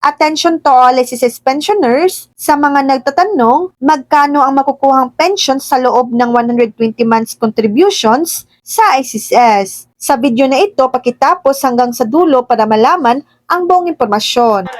Attention to all SSS pensioners, sa mga nagtatanong magkano ang makukuhang pension sa loob ng 120 months contributions sa SSS. Sa video na ito, pakitapos hanggang sa dulo para malaman ang buong impormasyon.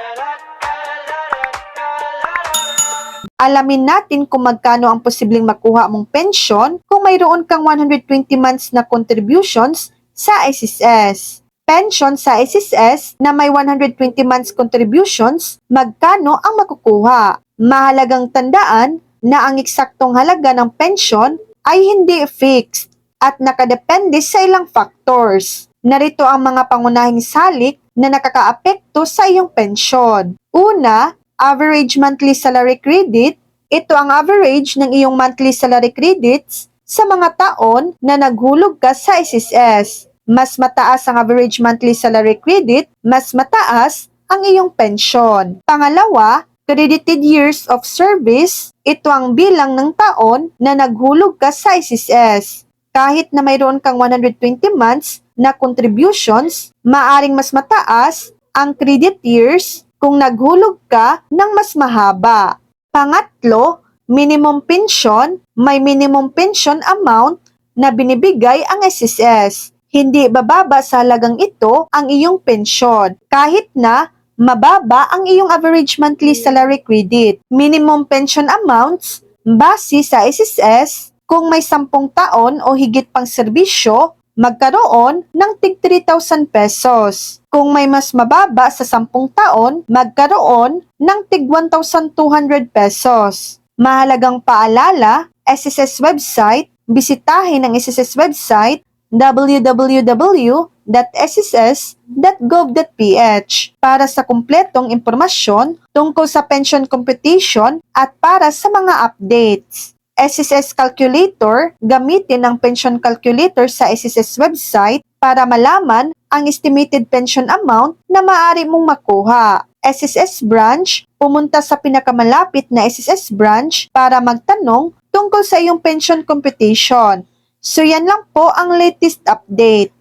Alamin natin kung magkano ang posibleng makuha mong pension kung mayroon kang 120 months na contributions sa SSS. Pension sa SSS na may 120 months contributions, magkano ang makukuha? Mahalagang tandaan na ang eksaktong halaga ng pension ay hindi fixed at nakadepende sa ilang factors. Narito ang mga pangunahing salik na nakakaapekto sa iyong pensyon. Una, average monthly salary credit. Ito ang average ng iyong monthly salary credits sa mga taon na naghulog ka sa SSS. Mas mataas ang average monthly salary credit, mas mataas ang iyong pensyon. Pangalawa, credited years of service. Ito ang bilang ng taon na naghulog ka sa SSS. Kahit na mayroon kang 120 months na contributions, maaring mas mataas ang credit years kung naghulog ka ng mas mahaba. Pangatlo, minimum pension. May minimum pension amount na binibigay ang SSS. Hindi bababa sa halagang ito ang iyong pensyon, kahit na mababa ang iyong average monthly salary credit. Minimum pension amounts base sa SSS, kung may 10 taon o higit pang serbisyo, magkaroon ng tig 3,000 pesos. Kung may mas mababa sa 10 taon, magkaroon ng tig 1,200 pesos. Mahalagang paalala, SSS website, bisitahin ang SSS website www.sss.gov.ph para sa kumpletong impormasyon tungkol sa pension computation at para sa mga updates. SSS Calculator, gamitin ang pension calculator sa SSS website para malaman ang estimated pension amount na maaari mong makuha. SSS branch, pumunta sa pinakamalapit na SSS branch para magtanong tungkol sa iyong pension computation. So yan lang po ang latest update.